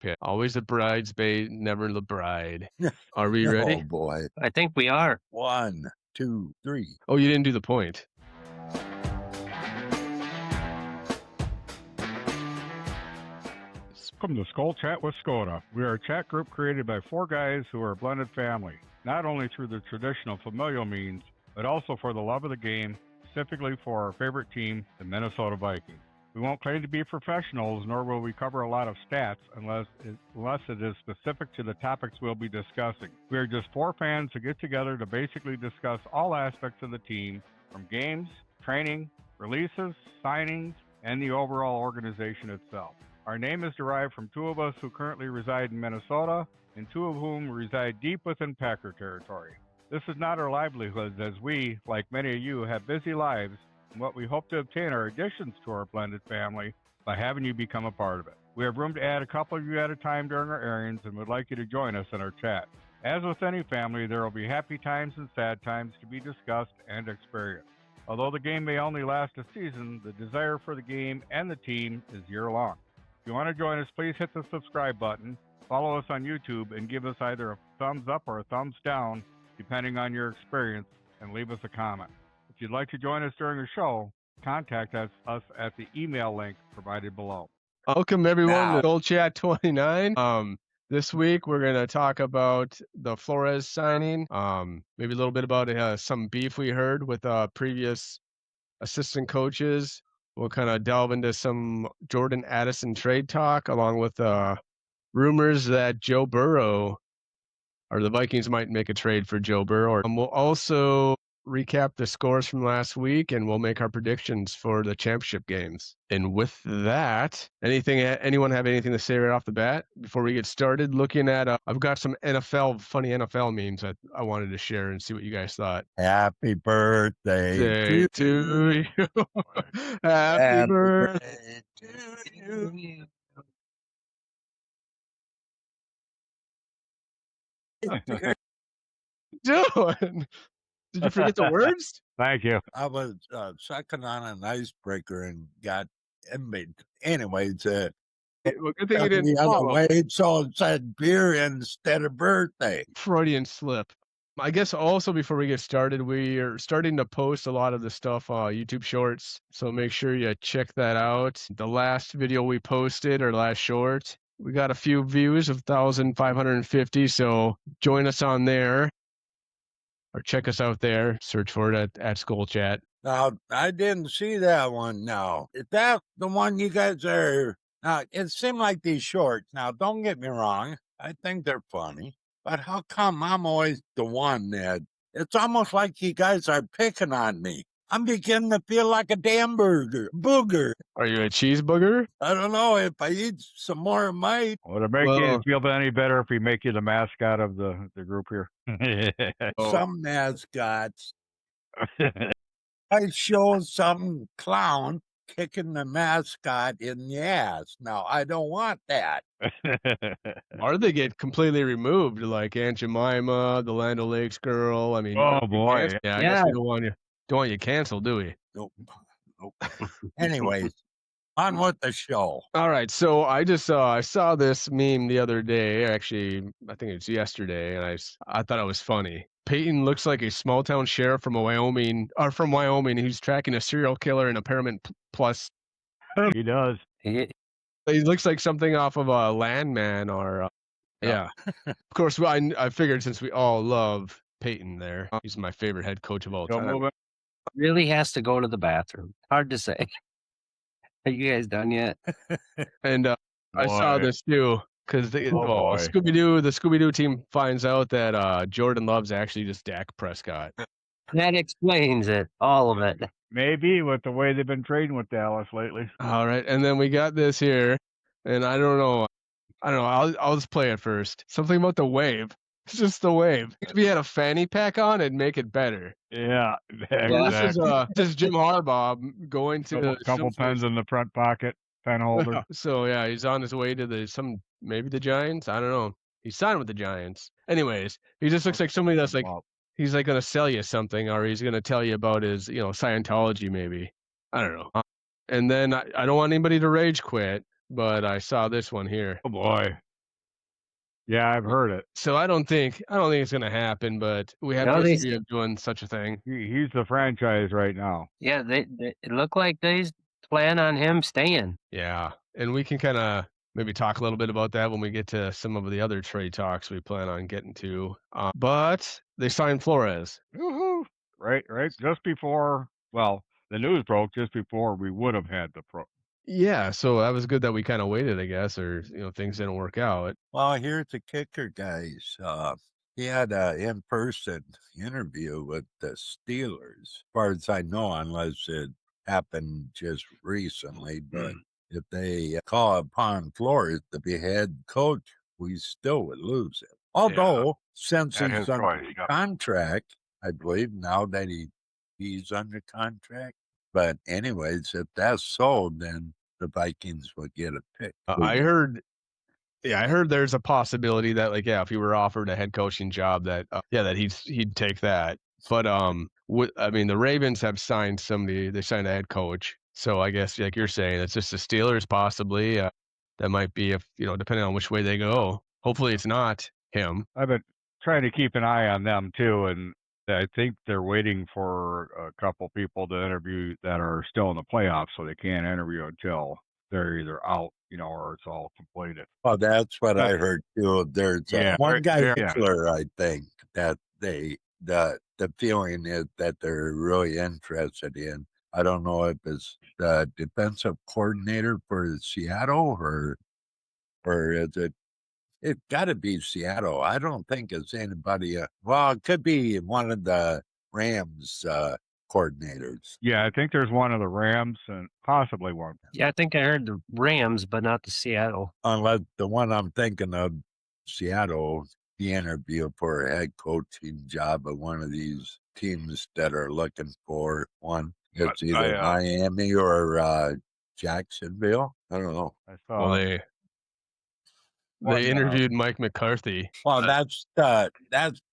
pick. Always the bridesmaid, never the bride. Are we ready? Oh boy. I think we are. 1, 2, 3. Oh, you didn't do the point. Welcome to Skol Chat with Skoda. We are a chat group created by four guys who are a blended family, not only through the traditional familial means, but also for the love of the game, specifically for our favorite team, the Minnesota Vikings. We won't claim to be professionals, nor will we cover a lot of stats unless it is specific to the topics we'll be discussing. We are just four fans who get together to basically discuss all aspects of the team, from games, training, releases, signings, and the overall organization itself. Our name is derived from two of us who currently reside in Minnesota, and two of whom reside deep within Packer territory. This is not our livelihood, as we, like many of you, have busy lives, and what we hope to obtain are additions to our blended family by having you become a part of it. We have room to add a couple of you at a time during our errands and would like you to join us in our chat. As with any family, there will be happy times and sad times to be discussed and experienced. Although the game may only last a season, the desire for the game and the team is year-long. If you want to join us, please hit the subscribe button, follow us on YouTube, and give us either a thumbs up or a thumbs down, depending on your experience, and leave us a comment. If you'd like to join us during the show, contact us at the email link provided below. Welcome everyone to Skol Chat 29. This week we're gonna talk about the Flores signing. Maybe a little bit about some beef we heard with previous assistant coaches. We'll kind of delve into some Jordan Addison trade talk, along with rumors that Joe Burrow or the Vikings might make a trade for Joe Burrow. We'll also recap the scores from last week, and we'll make our predictions for the championship games. And with that, anyone have anything to say right off the bat before we get started? Looking at, I've got some funny NFL memes that I wanted to share and see what you guys thought. Happy birthday to you. Happy birthday to you. Doing? Did you forget the words? Thank you. I was sucking on an icebreaker and got inmate. Anyways, Well, good thing you didn't the other follow. way, so it said beer instead of birthday. Freudian slip. I guess also before we get started, we are starting to post a lot of the stuff YouTube Shorts, so make sure you check that out. The last video we posted, or last short, we got a few views of 1,550, so join us on there, or check us out there. Search for it at Skol Chat. Now, I didn't see that one now. Is that the one you guys are... Now, it seemed like these shorts. Now, don't get me wrong. I think they're funny. But how come I'm always the one that... It's almost like you guys are picking on me. I'm beginning to feel like a damn booger. Are you a cheeseburger? I don't know. If I eat some more, I might. Would it make you feel any better if we make you the mascot of the group here? Some mascots. I show some clown kicking the mascot in the ass. Now, I don't want that. Or they get completely removed, like Aunt Jemima, the Land O'Lakes girl. I mean, oh boy, yeah, I guess we don't want you canceled, do we? Nope. Anyways, on with the show. All right, so I saw this meme the other day. Actually, I think it's yesterday, and I thought it was funny. Peyton looks like a small town sheriff from Wyoming, who's tracking a serial killer in a Paramount Plus. He does. He looks like something off of a Landman, or yeah. Of course, I figured since we all love Peyton there, he's my favorite head coach of all time. Really has to go to the bathroom. Hard to say. Are you guys done yet? And I saw this too, because the Scooby-Doo team finds out that Jordan Love's actually just Dak Prescott. That explains it, all of it. Maybe with the way they've been trading with Dallas lately. All right, and then we got this here, and I don't know. I'll just play it first. Something about the wave. It's just the wave. If you had a fanny pack on, it'd make it better. Yeah, exactly. This is Jim Harbaugh going to a couple pens in the front pocket, pen holder. So yeah, he's on his way to maybe the Giants. I don't know. He signed with the Giants. Anyways, he just looks like somebody that's like he's like gonna sell you something, or he's gonna tell you about his Scientology maybe. I don't know. And then I don't want anybody to rage quit, but I saw this one here. Oh boy. Yeah, I've heard it. So I don't think it's gonna happen, but we have No, they history of doing such a thing. He's the franchise right now. yeah, they it looked like they plan on him staying. Yeah, and we can kinda maybe talk a little bit about that when we get to some of the other trade talks we plan on getting to, but they signed Flores. Woohoo! Right, right. Just before, well, the news broke just before we would have had the pro. Yeah, so that was good that we kinda waited, I guess, or, things didn't work out. Well, here's the kicker, guys. He had an in-person interview with the Steelers, as far as I know, unless it happened just recently. But if they call upon Flores to be head coach, we still would lose him. Although, since At he's his under choice, yeah. contract, I believe now that he's under contract. But anyways, if that's so, then the Vikings would get a pick. I heard Yeah, I heard there's a possibility that, like, yeah, if he were offered a head coaching job that, yeah, that he'd take that. But, I mean, the Ravens have signed somebody they signed a head coach, so I guess, like you're saying, it's just the Steelers possibly, that might be if depending on which way they go. Hopefully, it's not him. I've been trying to keep an eye on them too, and I think they're waiting for a couple people to interview that are still in the playoffs, so they can't interview until they're either out, or it's all completed. Oh, that's what I heard too. There's Yeah, one guy, yeah. Hitler, I think, that the feeling is that they're really interested in. I don't know if it's the defensive coordinator for Seattle or is it? It's got to be Seattle. I don't think it's anybody. Well, it could be one of the Rams coordinators. Yeah, I think there's one of the Rams and possibly one. Yeah, I think I heard the Rams, but not the Seattle. Unless the one I'm thinking of, Seattle, the interview for a head coaching job at one of these teams that are looking for one. It's either Miami or Jacksonville. I don't know. I Well, saw they interviewed Mike McCarthy. Well, that's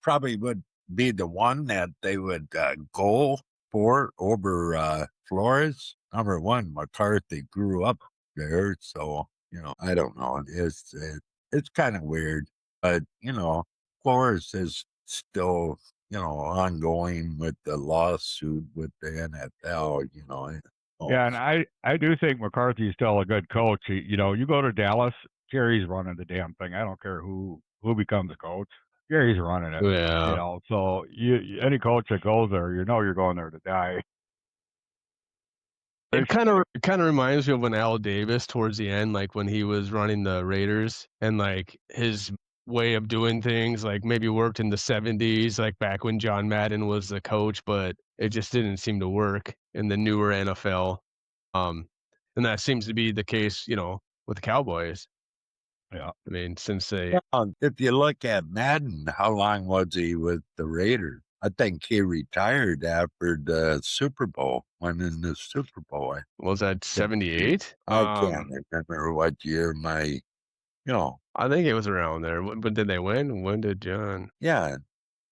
probably would be the one that they would go for over Flores. Number one, McCarthy grew up there, so I don't know. It's kind of weird, but Flores is still ongoing with the lawsuit with the NFL. Yeah, and I do think McCarthy's still a good coach. You go to Dallas, Jerry's running the damn thing. I don't care who becomes a coach. Jerry's running it. Yeah. So any coach that goes there, you're going there to die. It kinda reminds me of when Al Davis towards the end, like, when he was running the Raiders and, like, his way of doing things, like, maybe worked in the '70s, like, back when John Madden was the coach, but it just didn't seem to work in the newer NFL. Um, and that seems to be the case, with the Cowboys. Yeah. I mean, since they If you look at Madden, how long was he with the Raiders? I think he retired after the Super Bowl, winning the Super Bowl. was that 78? I can't remember what year I think it was around there. But did they win? When did John yeah,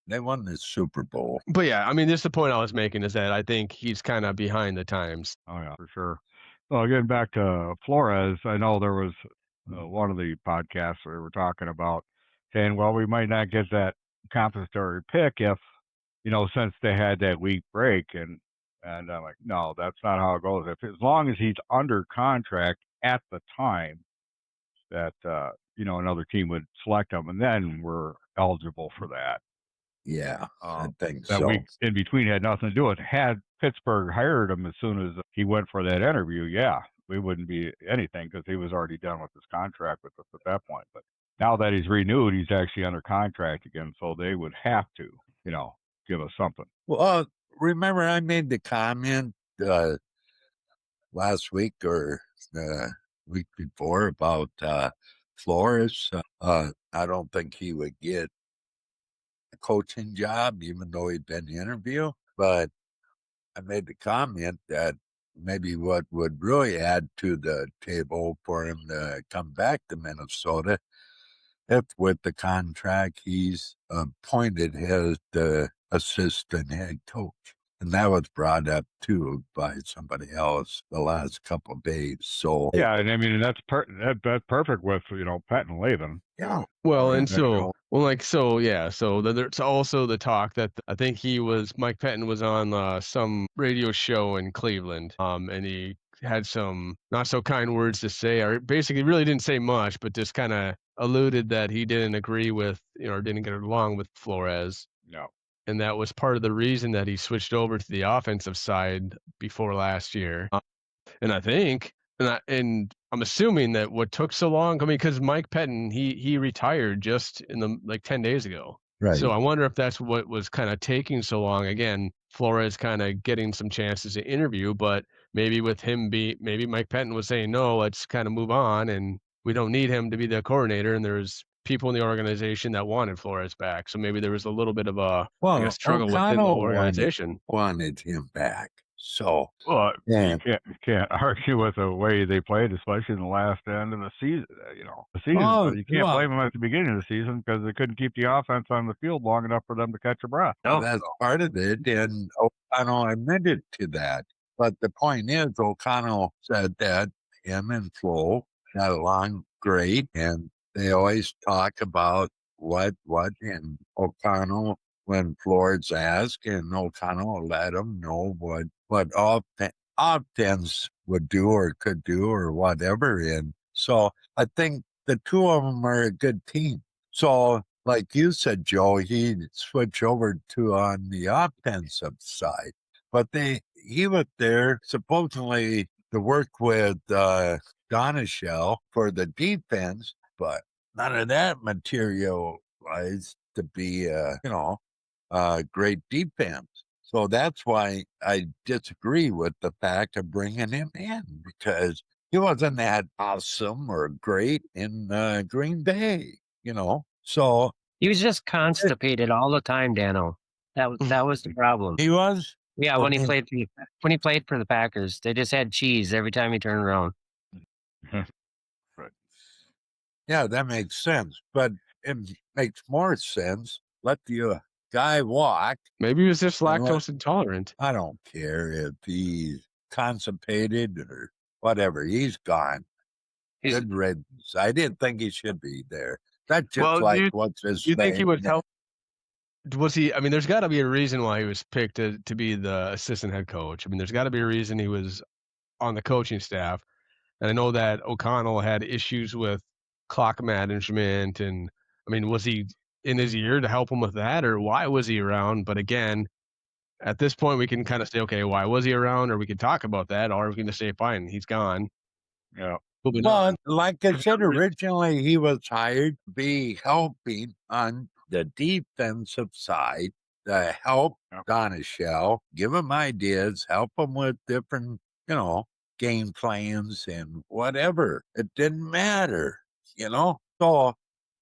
they won the Super Bowl. But yeah, I mean, just the point I was making is that I think he's kinda behind the times. Oh yeah, for sure. Well, getting back to Flores, I know there was one of the podcasts we were talking about saying, well, we might not get that compensatory pick if, since they had that week break, and I'm like, no, that's not how it goes. If as long as he's under contract at the time that another team would select him, and then we're eligible for that. Yeah, I think That so. week in between had nothing to do with it. Had Pittsburgh hired him as soon as he went for that interview, yeah, we wouldn't be anything because he was already done with his contract with us at that point. But now that he's renewed, he's actually under contract again, so they would have to, give us something. Well, remember I made the comment last week or the week before about Flores. I don't think he would get a coaching job, even though he'd been interviewed. But I made the comment that maybe what would really add to the table for him to come back to Minnesota, if with the contract he's appointed as the assistant head coach. And that was brought up too by somebody else the last couple of days. So Yeah, and I mean that's that's perfect with Pet and Latham. yeah. Well, Yeah, and there you so, go. well, like, so, yeah, so there's also the talk that I think Mike Pettin was on some radio show in Cleveland, and he had some not so kind words to say, or basically really didn't say much, but just kind of alluded that he didn't agree with, or didn't get along with Flores. No. And that was part of the reason that he switched over to the offensive side before last year. And I think, and I'm assuming that what took so long, I mean, because Mike Pettin, he retired just in like 10 days ago. Right. So I wonder if that's what was kind of taking so long. Again, Flores kind of getting some chances to interview, but maybe maybe Mike Pettin was saying, no, let's kind of move on, and we don't need him to be the coordinator. And there's people in the organization that wanted Flores back. So maybe there was a little bit of a, I guess, struggle within the whole organization. wanted him back. So Well, yeah. you can't argue with the way they played, especially in the last end of the season. Oh, You can't blame them at the beginning of the season because they couldn't keep the offense on the field long enough for them to catch a breath. Well, that's part of it, and O'Connell admitted to that. But the point is, O'Connell said that him and Flo got along great, and they always talk about what, and O'Connell, when Flores asked, and O'Connell let him know what offense would do or could do or whatever. And so I think the two of them are a good team. So, like you said, Joe, he switched over to on the offensive side, but he was there supposedly to work with Donishell for the defense, but none of that materialized to be great defense. So that's why I disagree with the fact of bringing him in, because he wasn't that awesome or great in Green Bay. So He was just constipated all the time, Dano. That was the problem. he was. Yeah, when he played for the Packers, they just had cheese every time he turned around. Right. Yeah, that makes sense. But it makes more sense. Let the guy walk. Maybe he was just lactose intolerant. I don't care if he's constipated or whatever. He's gone. Good riddance. I didn't think he should be there. That's just what's his You think he name? would help? Was he? I mean, there's got to be a reason why he was picked to be the assistant head coach. I mean, there's got to be a reason he was on the coaching staff. And I know that O'Connell had issues with clock management, and I mean, was he in his ear to help him with that, or why was he around? But again, at this point, we can kind of say, okay, why was he around, or we can talk about that, or we can just say, fine, he's gone. Yeah. Well, like I said, originally he was hired to be helping on the defensive side to help Donishell, give him ideas, help him with different, game plans and whatever. It didn't matter, So,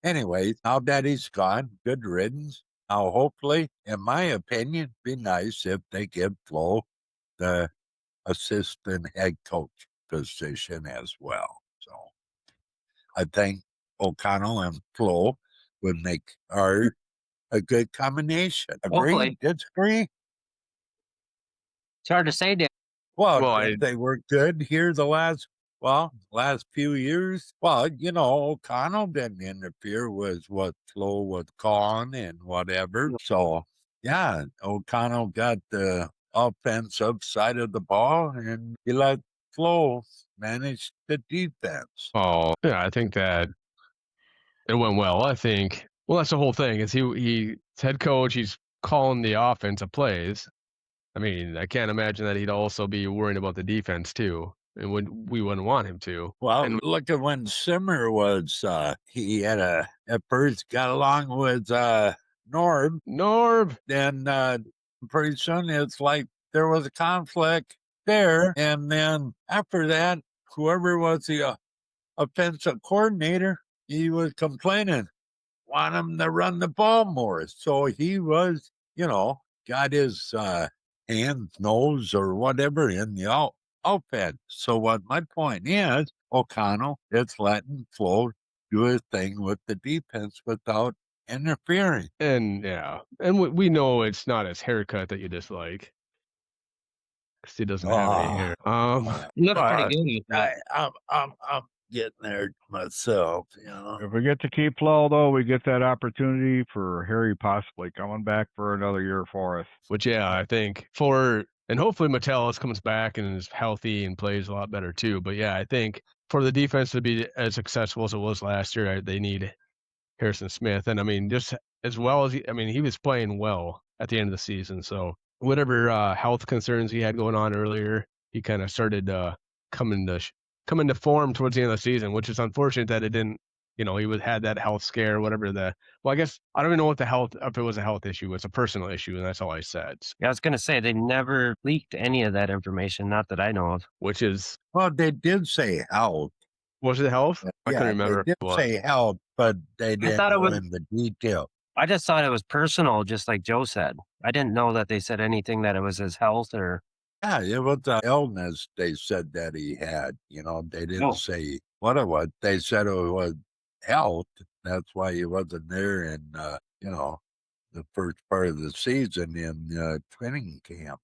anyways, now that he's gone, good riddance. Now, hopefully, in my opinion, be nice if they give Flo the assistant head coach position as well. So I think O'Connell and Flo would make a good combination. Agree? Hopefully. Disagree? It's hard to say, Dan. Well, they were good here the last few years. Well, O'Connell didn't interfere with what Flo was calling and whatever. So, yeah, O'Connell got the offensive side of the ball, and he let Flo manage the defense. Oh, yeah, I think that it went well. I think. Well, that's the whole thing. Is he's head coach? He's calling the offensive plays. I mean, I can't imagine that he'd also be worrying about the defense too, and we wouldn't want him to. Well, And look at when Simmer was. He had at first got along with Norb. Then pretty soon it's like there was a conflict there, and then after that, whoever was the offensive coordinator, he was complaining, want him to run the ball more. So he was, got his hands, nose, or whatever in the offense. So what my point is, O'Connell is letting Flo do his thing with the defense without interfering. And yeah, and we know it's not his haircut that you dislike. because he doesn't have any hair. You look But pretty good. I'm getting there myself, you know. If we get to keep Flo, though, we get that opportunity for Harry possibly coming back for another year for us. Which, yeah, I think and hopefully Metellus comes back and is healthy and plays a lot better too. But yeah, I think for the defense to be as successful as it was last year, they need Harrison Smith. And I mean, just as well as he was playing well at the end of the season. So whatever health concerns he had going on earlier, he kind of started coming to form towards the end of the season, which is unfortunate that it didn't. He had that health scare, whatever well, I guess I don't even know if it was a health issue. It's a personal issue, and that's all I said. Yeah, I was gonna say they never leaked any of that information, not that I know of. Which is, Well, they did say health. was it health? I couldn't remember. They did say health, but they didn't thought it go was- in the detail. I just thought it was personal, just like Joe said. I didn't know that they said anything that it was his health or. Yeah, it was an illness they said that he had. They didn't Oh. say what it was. They said it was health. That's why he wasn't there in, the first part of the season in training camp,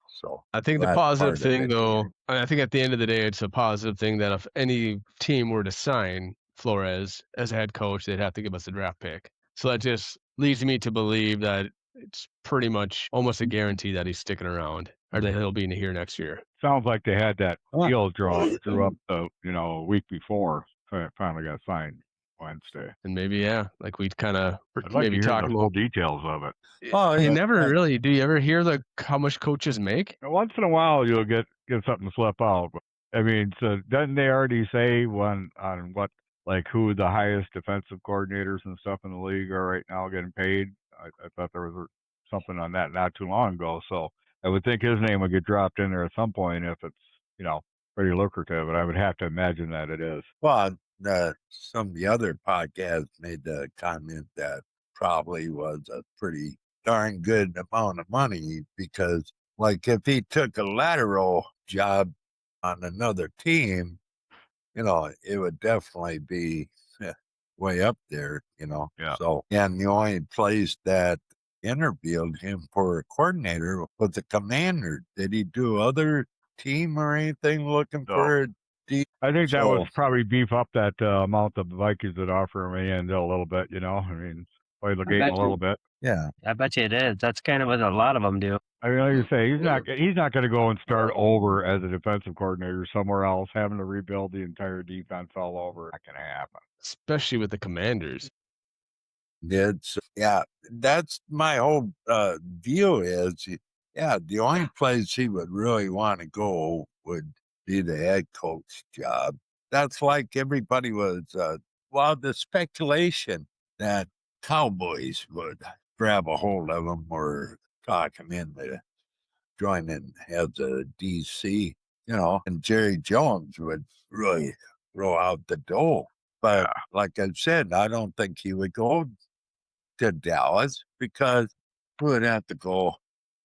So I think the that's positive part of thing, it. though, and I think at the end of the day, it's a positive thing that if any team were to sign Flores as a head coach, they'd have to give us a draft pick. So that just leads me to believe that it's pretty much almost a guarantee that he's sticking around or that he'll be in here next year. Sounds like they had that Huh. deal drew up a week before. So it finally got signed Wednesday. And maybe, yeah, like we'd kind of I'd like maybe to hear talk the full details of it. Oh, You yeah, never yeah. really do. You ever hear how much coaches make? Once in a while, you'll get something slip out. But, I mean, so doesn't they already say on what, like, who the highest defensive coordinators and stuff in the league are right now getting paid? I thought there was something on that not too long ago. So I would think his name would get dropped in there at some point if it's pretty lucrative. And I would have to imagine that it is. Well, some of the other podcasts made the comment that probably was a pretty darn good amount of money because, like, if he took a lateral job on another team, it would definitely be way up there, Yeah. So, and the only place that interviewed him for a coordinator was the Commander. Did he do other team or anything looking No. for a D? I think that So- was probably beef up that amount of the Vikings that offer him and a little bit, I mean, play the game bet a little bit. Yeah. I bet you it is. That's kind of what a lot of them do. I mean, like you say, he's not going to go and start over as a defensive coordinator somewhere else, having to rebuild the entire defense all over. Not going to happen. Especially with the Commanders. That's my whole view is, the only place he would really want to go would be the head coach job. That's like everybody was, the speculation that Cowboys would grab a hold of him or talk him into joining as a DC, and Jerry Jones would really throw out the door. But like I said, I don't think he would go to Dallas because we would have to go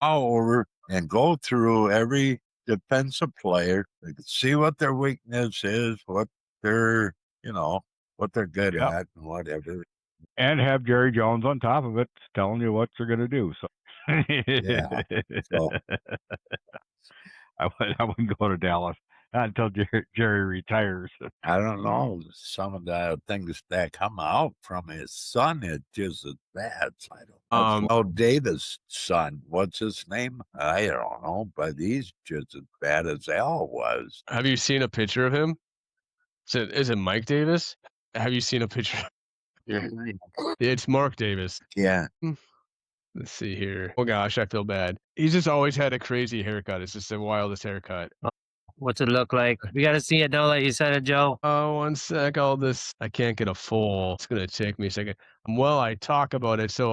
all over and go through every defensive player, see what their weakness is, what they're, what they're good Yep. at and whatever. And have Jerry Jones on top of it telling you what you're going to do. So, Yeah. So- I wouldn't go to Dallas not until Jerry retires. I don't know. Some of the things that come out from his son is just as bad. I don't know. Davis' son, what's his name? I don't know, but he's just as bad as Al was. Have you seen a picture of him? Is it Mike Davis? Have you seen a picture? It's Mark Davis. Yeah. Let's see here. Oh gosh, I feel bad. He's just always had a crazy haircut. It's just the wildest haircut. What's it look like? We got to see it now that you said it, Joe. Oh, one sec. I can't get a full. It's going to take me a second. Well, I talk about it, so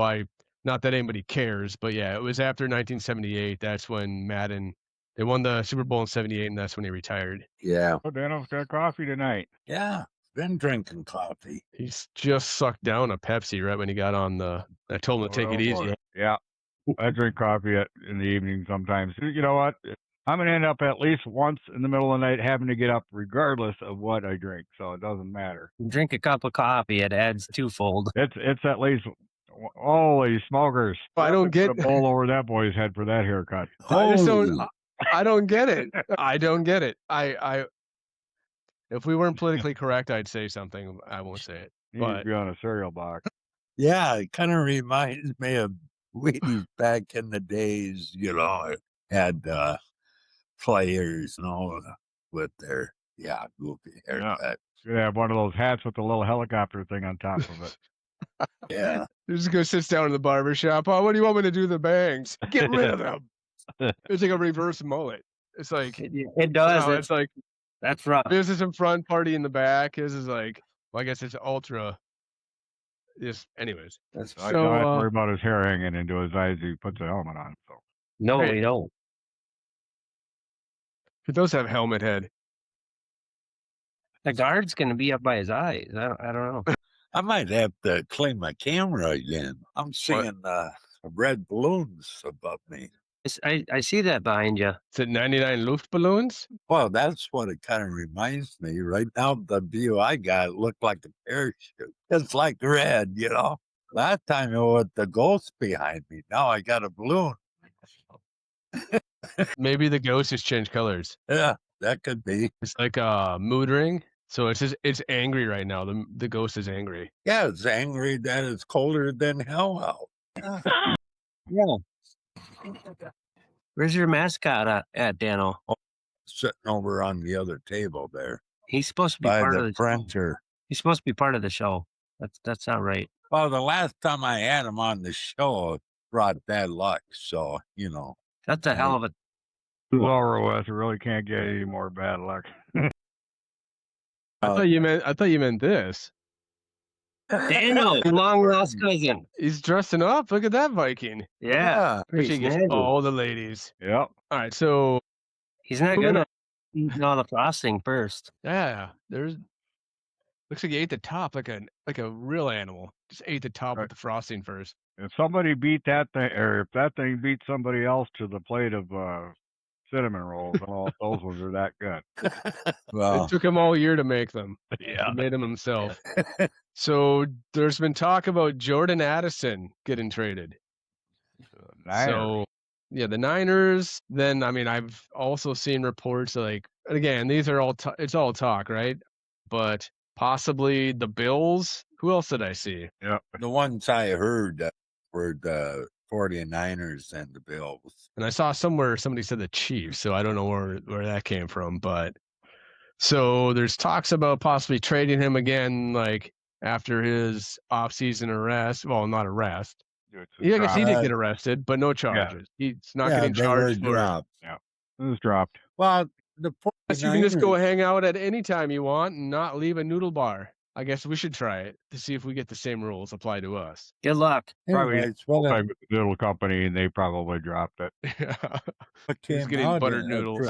not that anybody cares, but yeah, it was after 1978. That's when they won the Super Bowl in 78, and that's when he retired. Yeah. Oh, Daniel's got coffee tonight. Yeah. Been drinking coffee. He's just sucked down a Pepsi right when he got on I told him to take it easy. Yeah. I drink coffee in the evening sometimes. You know what? I'm going to end up at least once in the middle of the night having to get up regardless of what I drink. So it doesn't matter. Drink a cup of coffee. It adds twofold. It's at least, holy smokers. I don't Put a bowl over that boy's head for that haircut. I just don't. Holy I don't get it. I don't get it. If we weren't politically correct, I'd say something. I won't say it. He needs to But be on a cereal box. Yeah, it kind of reminds me of Wheaties back in the days, had players, with their goofy haircut. Should have one of those hats with the little helicopter thing on top of it. Yeah. he just goes sits down in the barber shop. Oh, what do you want me to do? The bangs? Get rid of them. It's like a reverse mullet. It's like It does. it's like That's rough. this is in front, party in the back. His is like, well, I guess it's ultra. Just, anyways. That's I don't have to worry about his hair hanging into his eyes. He puts a helmet on. So no, Hey. we don't. He does have helmet head. The guard's going to be up by his eyes. I don't know. I might have to clean my camera again. I'm seeing red balloons above me. I see that behind you. Is it 99 Luftballons? Well, that's what it kind of reminds me. Right now, the view I got looked like a parachute. It's like red, Last time it was the ghost behind me. Now I got a balloon. Maybe the ghost has changed colors. Yeah, that could be. It's like a mood ring. So it's angry right now. The ghost is angry. Yeah, it's angry that it's colder than hell out. Yeah. Where's your mascot at, Dano? Sitting over on the other table there He's supposed to be by part of the the show. printer. He's supposed to be part of the show. That's not right. Well, the last time I had him on the show, it brought bad luck. So, That's a hell of a. it's over with. It really can't get any more bad luck. I thought you meant this. Daniel, long lost cousin. He's dressing up. Look at that Viking. Yeah. Pretty Pretty gets snazzy. all the ladies. Yep. All right, so He's not gonna eat all the frosting first. yeah, there's looks like he ate the top like a real animal. Just ate the top with the frosting first. If somebody beat that thing, or if that thing beat somebody else to the plate of cinnamon rolls, and all those ones are that good. Well, It took him all year to make them. Yeah. He made them himself. So there's been talk about Jordan Addison getting traded. So yeah, the Niners. Then I mean, I've also seen reports like, again, these are all it's all talk, right? But possibly the Bills. Who else did I see? Yep. the ones I heard were the 49ers and the Bills. And I saw somewhere somebody said the Chiefs, so I don't know where that came from. But so there's talks about possibly trading him again, like after his off-season arrest. Well, not arrest. Yeah, I guess he did get arrested, but no charges. He's not getting they were charged for. dropped. It was dropped. Well, the 49ers, You can just go hang out at any time you want and not leave a noodle bar. I guess we should try it to see if we get the same rules applied to us. Good luck. Probably anyways, well, Like with the little company, and they probably dropped it. what He's came getting out buttered of, noodles.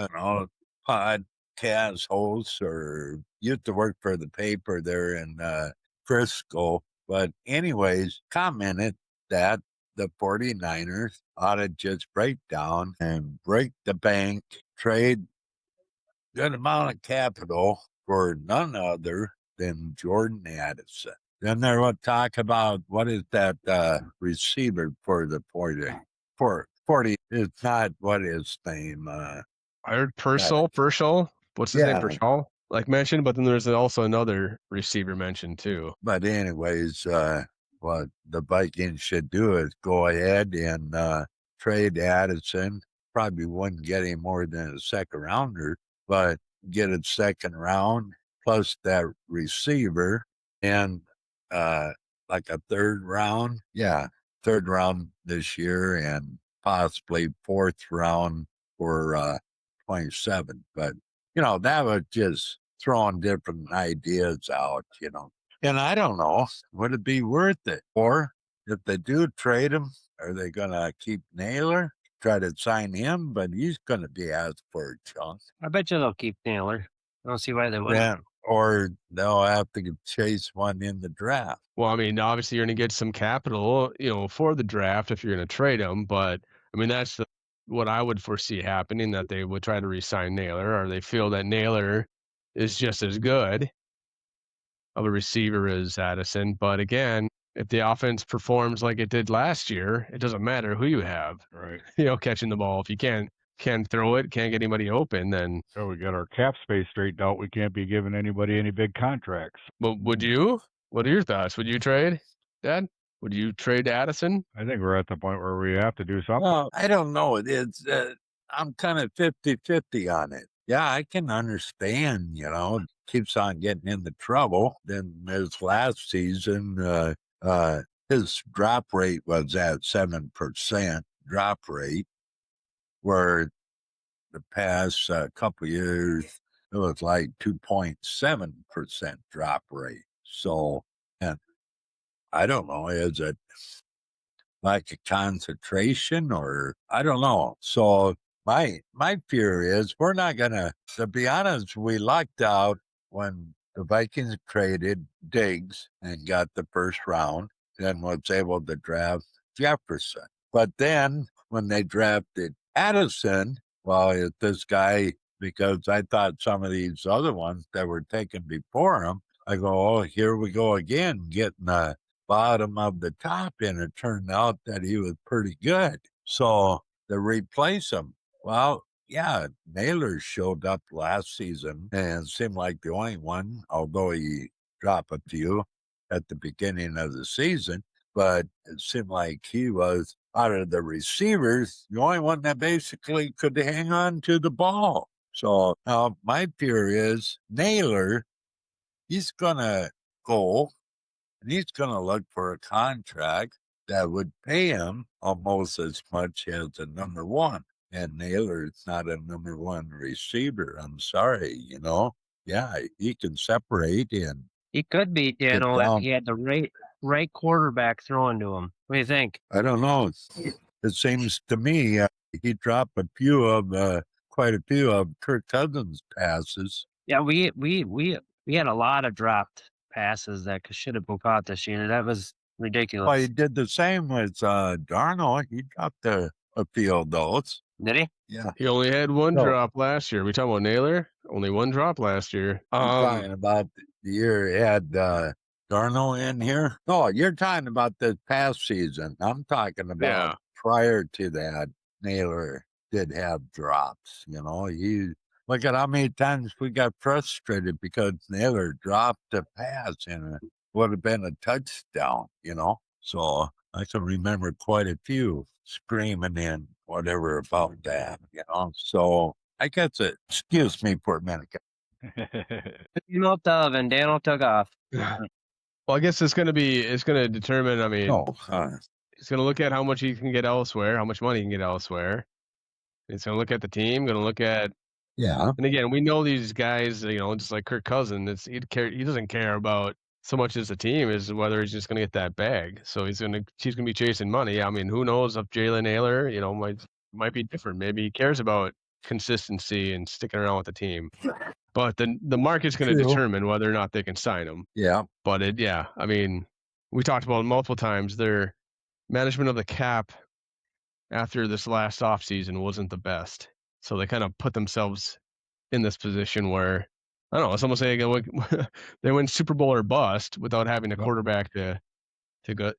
Podcast hosts or used to work for the paper there in Frisco. But anyways, commented that the 49ers ought to just break down and break the bank, trade good amount of capital for none other than Jordan Addison. Then there was talk about what is that receiver for the 40. It's not what his name. I heard Purcell. What's his name? Yeah. Purcell, like mentioned, but then there's also another receiver mentioned too. But anyways, what the Vikings should do is go ahead and trade Addison. Probably wouldn't get him more than a second rounder, but get a second round plus that receiver and like a third round. Yeah, third round this year and possibly fourth round for 27. But that was just throwing different ideas out. And I don't know, would it be worth it? Or if they do trade him, are they going to keep Naylor, try to sign him? But he's going to be asked for a chunk. I bet you they'll keep Naylor. I don't see why they wouldn't. Yeah, or they'll have to chase one in the draft. Well, I mean, obviously you're going to get some capital, for the draft if you're going to trade him. But I mean, that's what I would foresee happening, that they would try to re-sign Naylor, or they feel that Naylor is just as good of a receiver as Addison. But again, if the offense performs like it did last year, it doesn't matter who you have, Right. catching the ball. If you can't can't throw it, can't get anybody open, then So we got our cap space straightened out. We can't be giving anybody any big contracts. would you? What are your thoughts? Would you trade, Dad? Would you trade Addison? I think we're at the point where we have to do something. Well, I don't know. It's I'm kind of 50-50 on it. Yeah, I can understand, keeps on getting into trouble. Then his last season, his drop rate was at 7% drop rate, where the past couple years, it was like 2.7% drop rate. So, and I don't know, is it like a concentration or I don't know. So my fear is we're not gonna, to be honest, we lucked out when the Vikings traded Diggs and got the first round, then was able to draft Jefferson. But then when they drafted Addison, well, this guy, because I thought some of these other ones that were taken before him, I go, oh, here we go again, getting a bottom of the top, and it turned out that he was pretty good. So to replace him, well, yeah, Naylor showed up last season and seemed like the only one, although he dropped a few at the beginning of the season, but it seemed like he was out of the receivers, the only one that basically could hang on to the ball. So now my fear is Naylor, he's going to go and he's going to look for a contract that would pay him almost as much as a number one. And Naylor's not a number one receiver. I'm sorry, Yeah, he can separate and He could be, get Daniel, if down. he had the right quarterback throwing to him. What do you think? I don't know. It seems to me he dropped quite a few of Kirk Cousins' passes. Yeah, we had a lot of dropped passes that should have been caught this year. That was ridiculous. Well, he did the same with Darnold. He dropped a few of those. Did he? Yeah. He only had one No. drop last year. We talking about Naylor? Only one drop last year. You're talking about the year he had Darnold in here? No, you're talking about the past season. I'm talking about prior to that, Naylor did have drops. He look at how many times we got frustrated because Naylor dropped a pass and it would have been a touchdown, So I can remember quite a few screaming in whatever about that, So I guess excuse me for a minute. And Daniel took off. Well, I guess it's going to determine, I mean, it's going to look at how much he can get elsewhere, how much money he can get elsewhere. It's going to look at the team, going to look at, and again, we know these guys, just like Kirk Cousins, he doesn't care about so much as a team as whether he's just going to get that bag. So he's going to be chasing money. I mean, who knows if Jalen Naylor, might be different. Maybe he cares about consistency and sticking around with the team. But the market's going to determine whether or not they can sign him. Yeah. But I mean, we talked about it multiple times. Their management of the cap after this last offseason wasn't the best. So they kind of put themselves in this position where, I don't know, it's almost like they win Super Bowl or bust without having a quarterback to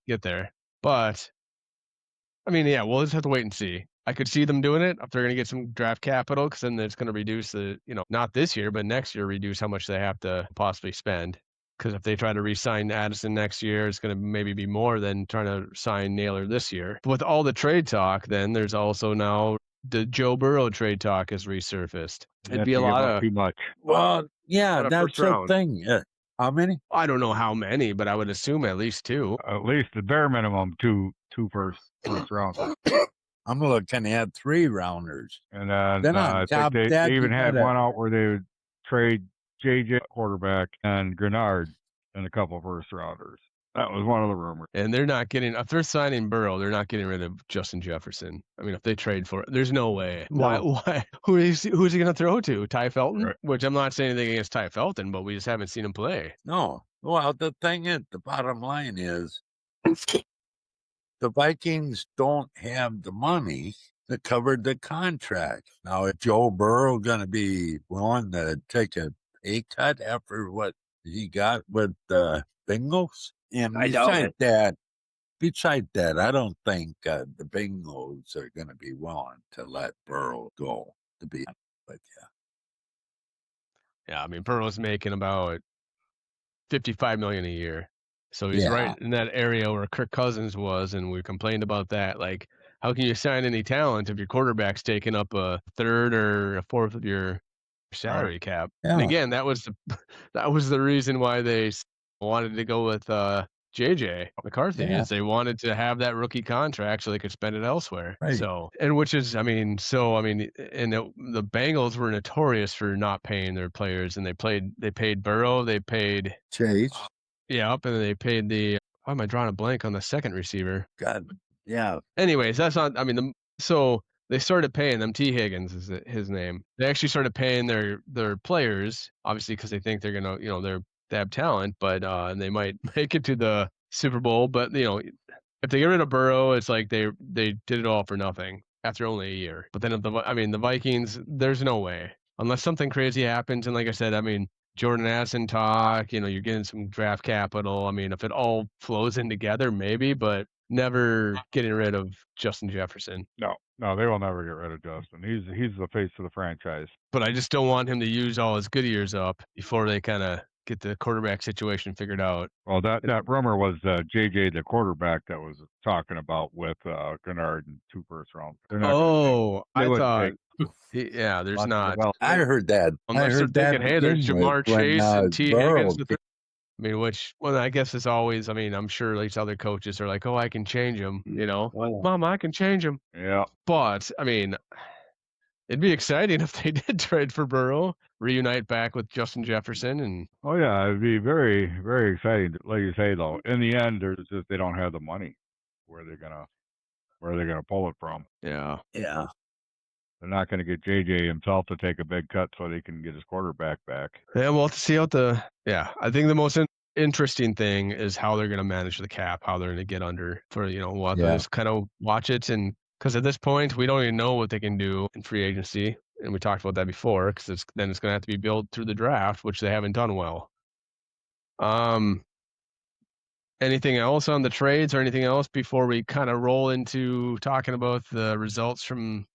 get there. But, I mean, we'll just have to wait and see. I could see them doing it if they're going to get some draft capital, because then it's going to reduce not this year, but next year, reduce how much they have to possibly spend. Because if they try to re-sign Addison next year, it's going to maybe be more than trying to sign Naylor this year. But with all the trade talk, then there's also now the Joe Burrow trade talk has resurfaced. It'd be a lot of too much. Well, yeah, What a that's first the round. thing. How many? I don't know how many, but I would assume at least 2. At least the bare minimum two first rounds. I'm looking at 3 rounders. And Then I on top think of that, they even you had gotta- one out where they would trade JJ quarterback and Grenard and a couple of first rounders. That was one of the rumors. And they're not getting, if they're signing Burrow, they're not getting rid of Justin Jefferson. I mean, if they trade for it, there's no way. No. Why? Who's he going to throw to? Ty Felton? Right. Which I'm not saying anything against Ty Felton, but we just haven't seen him play. No. Well, the thing is, the bottom line is the Vikings don't have the money to cover the contract. Now, is Joe Burrow going to be willing to take a pay cut after what he got with the Bengals? And I doubt besides that, besides that, I don't think the Bengals are going to be willing to let Burrow go, to be honest with you. Yeah, I mean, Burrow's making about $55 million a year. So he's Yeah. right in that area where Kirk Cousins was, and we complained about that. Like, how can you sign any talent if your quarterback's taking up a third or a fourth of your salary cap? And Yeah. again, that was the reason why they wanted to go with JJ McCarthy Yeah. is they wanted to have that rookie contract so they could spend it elsewhere. Right. So, and which is, I mean, the Bengals were notorious for not paying their players, and they paid Burrow, they paid Chase. Yep, and they paid the why am I drawing a blank on the second receiver? God. Yeah. Anyways, that's not I mean, so they started paying them. T. Higgins is his name. They actually started paying their players, obviously, because they think they're gonna, they have talent, but and they might make it to the Super Bowl. But if they get rid of Burrow, it's like they did it all for nothing after only a year. But then if the Vikings, there's no way unless something crazy happens. And like I said, I mean, Jordan Addison talk, you're getting some draft capital. I mean, if it all flows in together, maybe, but never getting rid of Justin Jefferson. No, they will never get rid of Justin. He's the face of the franchise. But I just don't want him to use all his good years up before they kind of get the quarterback situation figured out. Well, that rumor was JJ, the quarterback, that was talking about with Gennard and 2 first rounds. I thought, there's not. Well, I heard that. Unless they're thinking, hey, there's Jamar Chase and T. Higgins. I mean, I guess it's always, I mean, I'm sure these other coaches are like, oh, I can change him, Mom, I can change him. Yeah. But, I mean, it'd be exciting if they did trade for Burrow, reunite back with Justin Jefferson, and Oh yeah, it'd be very, very exciting. Like you say, though, in the end, they don't have the money. Where they're gonna pull it from? yeah. They're not gonna get JJ himself to take a big cut so they can get his quarterback back. Yeah, we'll have to see I think the most interesting thing is how they're going to manage the cap, how they're going to get under for, we'll have to just kind of watch it. And because at this point, we don't even know what they can do in free agency. And we talked about that before, because it's going to have to be built through the draft, which they haven't done well. Anything else on the trades or anything else before we kind of roll into talking about the results from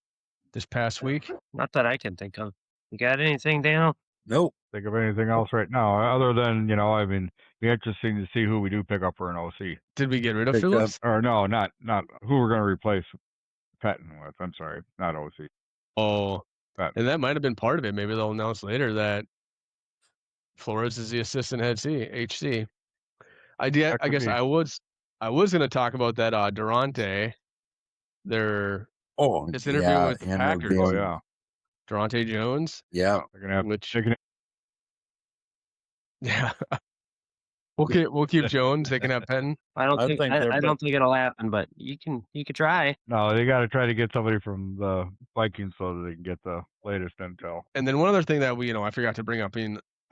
this past week? Not that I can think of. You got anything, Daniel? Nope. Think of anything else right now other than I mean, be interesting to see who we do pick up for an OC. Did we get rid of Phillips? Or no, not who we're going to replace Patton with. I'm sorry, not OC. Oh, Patton. And that might have been part of it. Maybe they'll announce later that Flores is the assistant head HC. I guess I was going to talk about that Durante. His interview with the Packers. Oh yeah, Durante Jones. Yeah, they're gonna have Yeah. We'll keep Jones. They can have Penn. I don't think it'll happen, but you could try. No, they got to try to get somebody from the Vikings so that they can get the latest intel. And then one other thing that I forgot to bring up.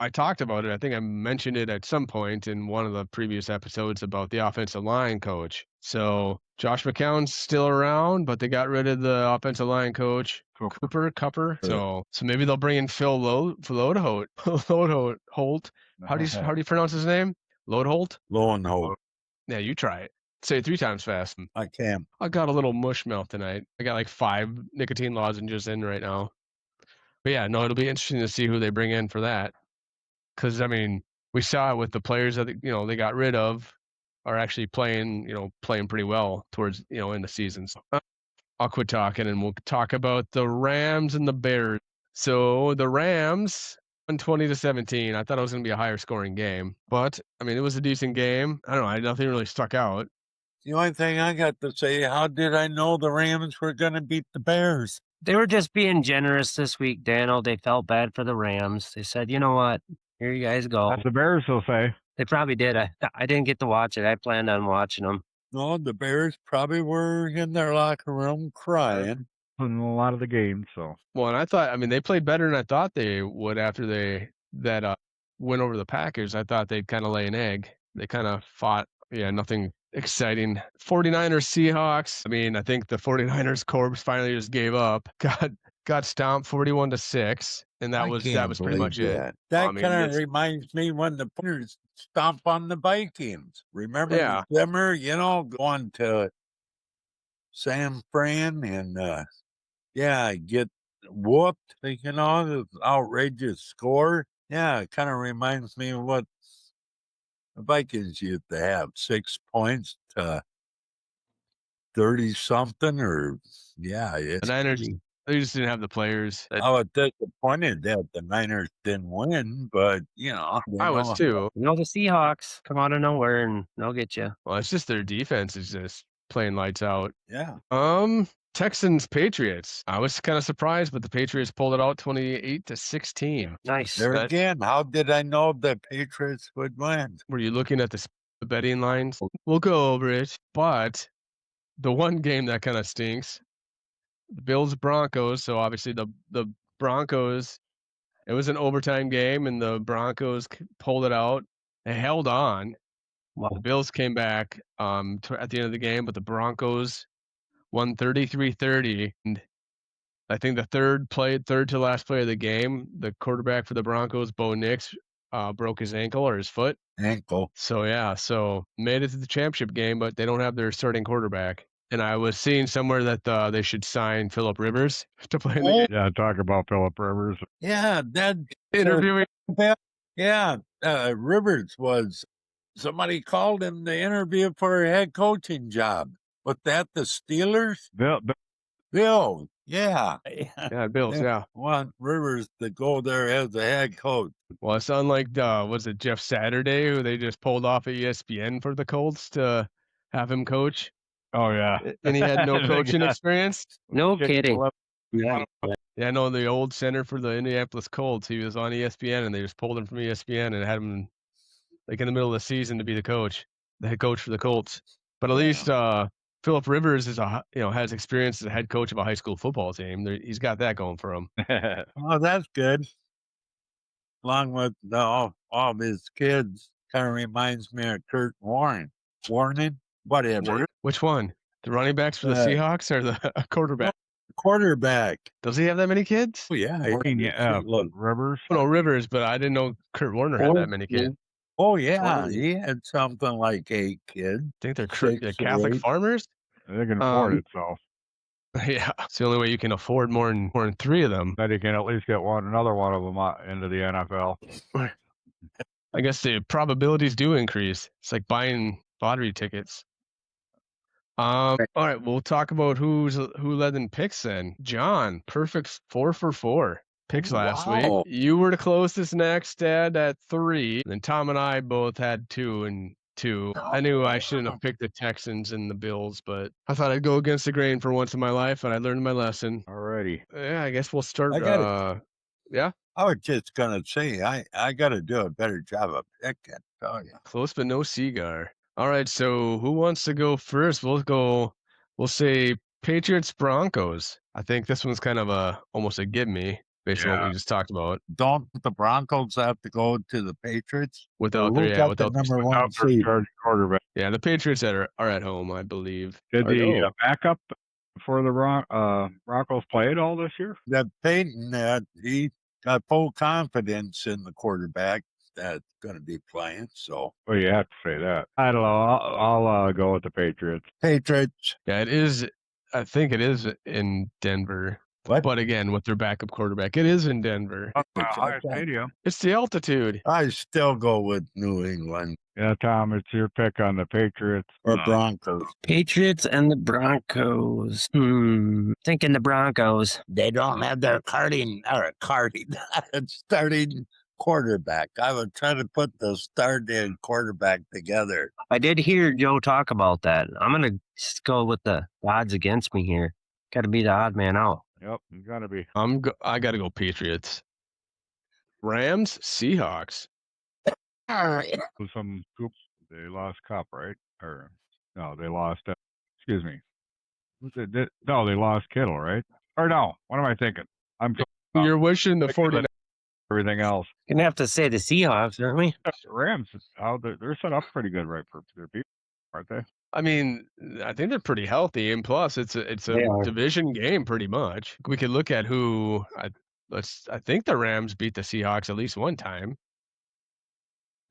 I talked about it. I think I mentioned it at some point in one of the previous episodes about the offensive line coach. So Josh McCown's still around, but they got rid of the offensive line coach, Cooper. So maybe they'll bring in Phil Lodeholt. Holt. How do you pronounce his name? Lodeholt? Lowenholt. Yeah, you try it. Say it 3 times fast. I can. I got a little mush mouth tonight. I got like 5 nicotine lozenges in right now. But yeah, no, it'll be interesting to see who they bring in for that. Because, I mean, we saw it with the players that, they got rid of are actually playing pretty well towards, in the season. So I'll quit talking and we'll talk about the Rams and the Bears. So the Rams won 20-17. I thought it was going to be a higher scoring game, but I mean, it was a decent game. I don't know. Nothing really stuck out. The only thing I got to say, how did I know the Rams were going to beat the Bears? They were just being generous this week, Daniel. They felt bad for the Rams. They said, you know what? Here you guys go. That's the Bears, will say. They probably did. I didn't get to watch it. I planned on watching them. No, the Bears probably were in their locker room crying. In a lot of the games, so. Well, and I thought, I mean, they played better than I thought they would after that win over the Packers. I thought they'd kind of lay an egg. They kind of fought, nothing exciting. 49ers Seahawks. I mean, I think the 49ers corpse finally just gave up. got stomped 41-6, and that I was can't pretty believe much it. that. That mean, kind of it's reminds me when the Packers stomp on the Vikings. Remember Yeah. the Zimmer, going to San Fran and get whooped, the outrageous score. Yeah, it kind of reminds me of what the Vikings used to have, 6 points to 30 something, or the it's Niners, pretty. they just didn't have the players. I was disappointed that the Niners didn't win, but I was too. You know, the Seahawks come out of nowhere and they'll get you. Well, it's just their defense is just playing lights out. Yeah. Texans Patriots. I was kind of surprised, but the Patriots pulled it out 28-16. Nice. There That- again, how did I know the Patriots would win? Were you looking at the betting lines? We'll go over it, but the one game that kind of stinks, the Bills Broncos. So obviously the Broncos, it was an overtime game, and the Broncos pulled it out. They held on. Wow. The Bills came back at the end of the game, but the Broncos won 33-30. And I think the third to last play of the game, the quarterback for the Broncos, Bo Nix, broke his ankle or his foot. Ankle. So made it to the championship game, but they don't have their starting quarterback. And I was seeing somewhere that they should sign Phillip Rivers to play in the game. Yeah, talk about Phillip Rivers. Yeah, that Interviewing. Rivers was. Somebody called him to interview for a head coaching job. Was that the Steelers? Bill, yeah. Yeah, Bills, yeah. Want Rivers to go there as a head coach. Well, it's unlike was it Jeff Saturday, who they just pulled off at ESPN for the Colts to have him coach, Oh yeah, and he had no coaching experience. No kidding. Yeah. Yeah, no, the old center for the Indianapolis Colts, he was on ESPN, and they just pulled him from ESPN and had him like in the middle of the season to be the head coach for the Colts. But at least Phillip Rivers has experience as a head coach of a high school football team. He's got that going for him. Oh, that's good. Along with all of his kids, kind of reminds me of Kurt Warren. Whatever. Which one? The running backs for the Seahawks or the quarterback? Quarterback. Does he have that many kids? Oh, yeah. Rivers. Oh, no, Rivers, but I didn't know Kurt Warner had that many kids. Oh, yeah. He had something like 8 kids. I think they're 6 or Catholic 8. farmers. They can afford it, so Yeah, it's the only way you can afford more than 3 of them. that he can at least get another one of them into the NFL. I guess the probabilities do increase. It's like buying lottery tickets. All right, we'll talk about who led in picks then. John, perfect 4 for 4 picks last week. You were the closest next, Dad, at 3. Then Tom and I both had 2 and 2. I knew I shouldn't have picked the Texans and the Bills, but I thought I'd go against the grain for once in my life, and I learned my lesson. Alrighty. Yeah, I guess we'll start. Yeah. I was just gonna say I got to do a better job of picking. Oh yeah. Close but no cigar. All right, so who wants to go first? We'll say Patriots Broncos. I think this one's kind of almost a give me based on what we just talked about. Don't the Broncos have to go to the Patriots? Without the number 1 seed. Quarterback. Yeah, the Patriots are at home, I believe. Did the backup for the Broncos play at all this year? That Peyton, he got full confidence in the quarterback that's going to be playing. So, Well, you have to say that. I don't know. I'll go with the Patriots. Patriots. Yeah, it is. I think it is in Denver. What? But again, with their backup quarterback, it is in Denver. High stadium. It's the altitude. I still go with New England Yeah, Tom, it's your pick on the Patriots. or Broncos. Patriots and the Broncos. Thinking the Broncos. They don't have their starting quarterback. I would try to put the starting quarterback together. I did hear Joe talk about that. I'm going to go with the odds against me here. Got to be the odd man out. Yep, you got to be. I got to go Patriots. Rams Seahawks. Some scoops. They lost Cup, right? Or no, they lost. Excuse me. No, they lost Kittle, right? Or no? What am I thinking? You're wishing the 49ers. Everything else. Gonna have to say the Seahawks, aren't we? The Rams, they're set up pretty good, right, for their people. aren't they? I mean, I think they're pretty healthy, and plus it's a They are. division game pretty much. We could look at who I think the Rams beat the Seahawks at least one time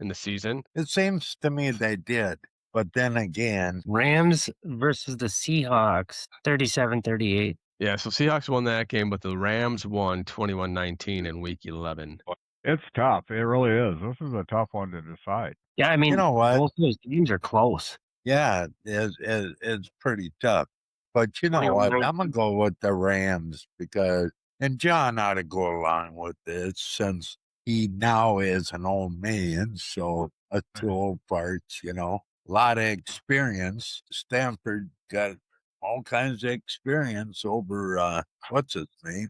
in the season. It seems to me they did. But then again, Rams versus the Seahawks, 37-38. Yeah, so Seahawks won that game, but the Rams won 21-19 in week 11. It's tough. It really is. This is a tough one to decide. Yeah, I mean, you know what? both those games are close. Yeah, it's pretty tough. But you know what? 21-19. I'm gonna go with the Rams because, and John ought to go along with this since he now is an old man, so a two old parts, a lot of experience. Stanford got all kinds of experience over what's his name,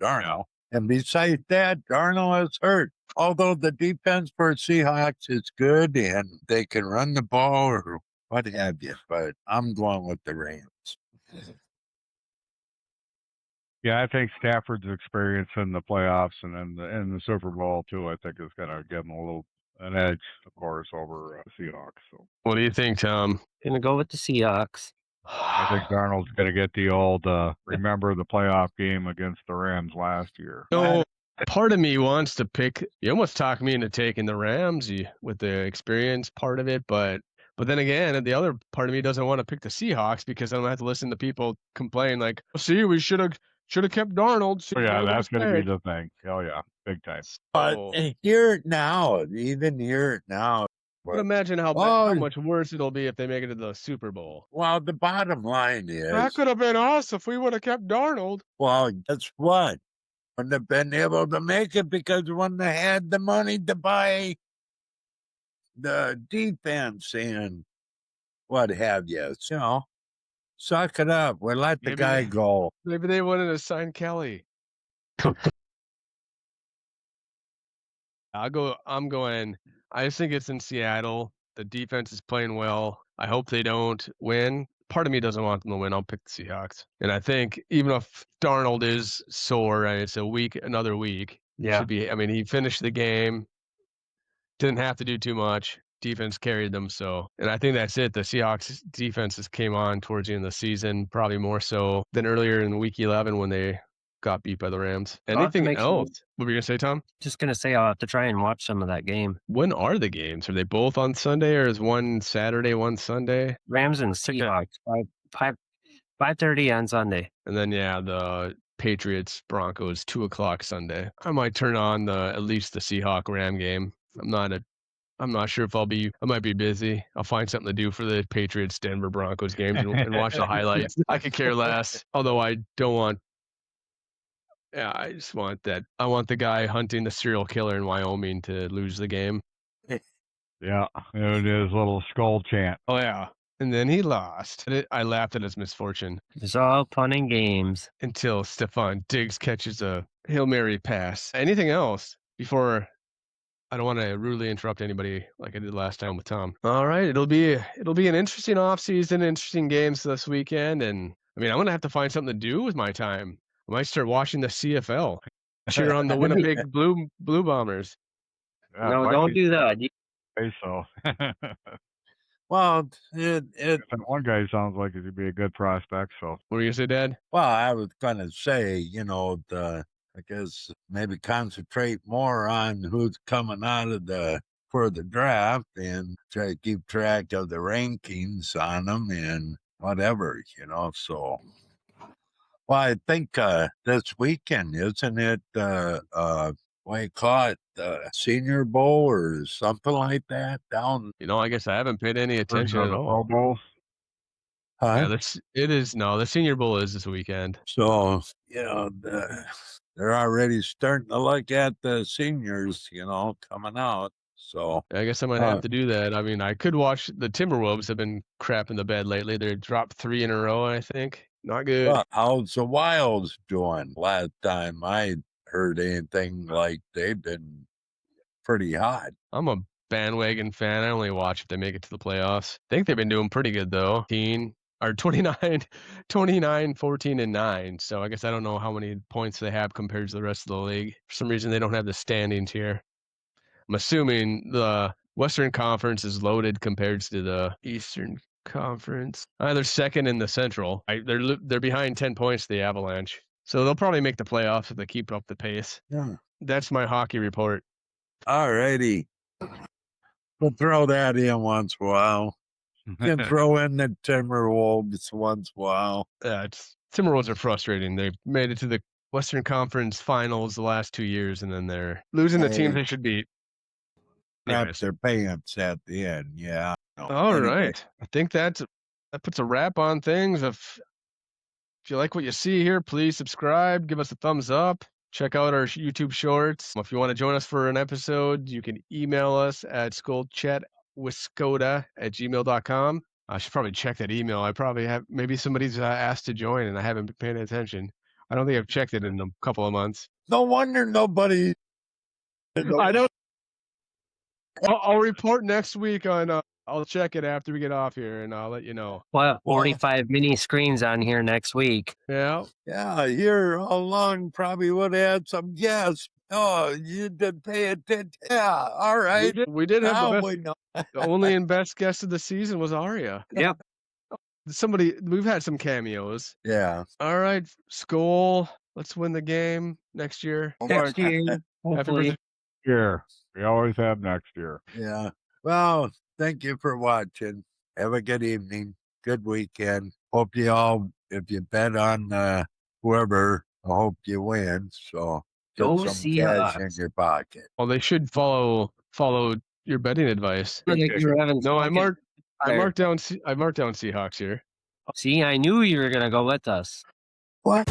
Darnold. And besides that, Darnold is hurt. Although the defense for Seahawks is good and they can run the ball or what have you, but I'm going with the Rams. Yeah, I think Stafford's experience in the playoffs and in the Super Bowl too, I think is going to give him an edge, of course, over Seahawks. So What do you think, Tom? Gonna go with the Seahawks. I think Darnold's going to get the old remember the playoff game against the Rams last year. No, part of me wants to pick. You almost talked me into taking the Rams with the experience part of it, but then again, the other part of me doesn't want to pick the Seahawks because I don't have to listen to people complain like, "See, we should have kept Darnold." See, So yeah, that was a that's going to be mistake." the thing. Hell yeah, big time. But So, hear it now, even hear it now. but imagine how much worse it'll be if they make it to the Super Bowl. Well, the bottom line That is, could have been us if we would have kept Darnold. well, guess what? Wouldn't have been able to make it because when they had the money to buy the defense and what have you, suck it up. We'll let the Maybe guy they- go. Maybe they wanted to sign Kelly. I'm going. I just think it's in Seattle. The defense is playing well. I hope they don't win. Part of me doesn't want them to win. I'll pick the Seahawks. And I think even if Darnold is sore and it's another week, Yeah. should be. I mean, he finished the game. Didn't have to do too much. Defense carried them. So, and I think that's it. The Seahawks defenses came on towards the end of the season, probably more so than earlier in week 11 when they got beat by the Rams. I'll have to Anything make some- else? What were you gonna say, Tom? Just gonna say I'll have to try and watch some of that game. When are the games? Are they both on Sunday, or is one Saturday, one Sunday? Rams and Seahawks, 5:30 on Sunday. And then the Patriots Broncos 2:00 Sunday. I might turn on at least the Seahawk Ram game. I'm not sure if I might be busy. I'll find something to do for the Patriots Denver Broncos games and watch the highlights. I could care less. Although I don't want. Yeah, I just want that. I want the guy hunting the serial killer in Wyoming to lose the game. Yeah, it is a little Skol Chat. Oh yeah, and then he lost. I laughed at his misfortune It's all fun and games. until Stephon Diggs catches a Hail Mary pass. Anything else before? I don't want to rudely interrupt anybody like I did last time with Tom. All right, it'll be an interesting offseason, interesting games this weekend, and I mean I'm gonna have to find something to do with my time. I might start watching the CFL. Cheer on the Winnipeg Blue Bombers. Yeah, No, might don't be do that. so. Well, it That one guy sounds like he'd be a good prospect. So What were you gonna say, Dad? well, I was gonna say, I guess maybe concentrate more on who's coming out for the draft and try to keep track of the rankings on them and whatever, so. Well, I think this weekend, isn't it what do you call it, the Senior Bowl or something like that down? I guess I haven't paid any attention at Pro all. Bowl. Yeah, the Senior Bowl is this weekend. So, they're already starting to look at the seniors, coming out. So, I guess I might have to do that. I mean, I could watch the Timberwolves have been crapping the bed lately. They dropped 3 in a row, I think. Not good. well, how's the Wilds doing? Last time I heard anything like they've been pretty hot. I'm a bandwagon fan. I only watch if they make it to the playoffs. I think they've been doing pretty good though. 29, 14, and 9. So I guess I don't know how many points they have compared to the rest of the league. For some reason, they don't have the standings here. I'm assuming the Western Conference is loaded compared to the Eastern Conference. They're second in the Central. They're behind 10 points, the Avalanche. So they'll probably make the playoffs if they keep up the pace. Yeah. That's my hockey report. All righty. We'll throw that in once in a while. You can throw in the Timberwolves once in a while. Timberwolves are frustrating. They've made it to the Western Conference Finals the last 2 years, and then they're losing the teams they should beat. Crap Anyways. their pants at the end. Yeah. All right. I think that puts a wrap on things. If you like what you see here, please subscribe, give us a thumbs up, check out our YouTube shorts. If you want to join us for an episode, you can email us at skolchatwiscoda@gmail.com. I should probably check that email. I probably have, maybe somebody's asked to join and I haven't been paying attention. I don't think I've checked it in a couple of months. No wonder nobody. I don't. I'll report next week on. I'll check it after we get off here, and I'll let you know. Well, 45 mini screens on here next week. Yeah. Yeah, here all along probably would have had some guests. Oh, you did pay attention. Yeah, all right. We did have Now the best. we know. The only and best guest of the season was Aria. Yep. We've had some cameos. Yeah. All right, Skol. Let's win the game next year. Next year, hopefully. Year. We always have next year. Yeah. Well, thank you for watching. Have a good evening. Good weekend. Hope you all, if you bet on whoever, I hope you win. So Go get some see cash us. in your pocket. Well, they should follow your betting advice. I think you were having No, I spoken marked fire. down Seahawks here. See, I knew you were going to go with us. What?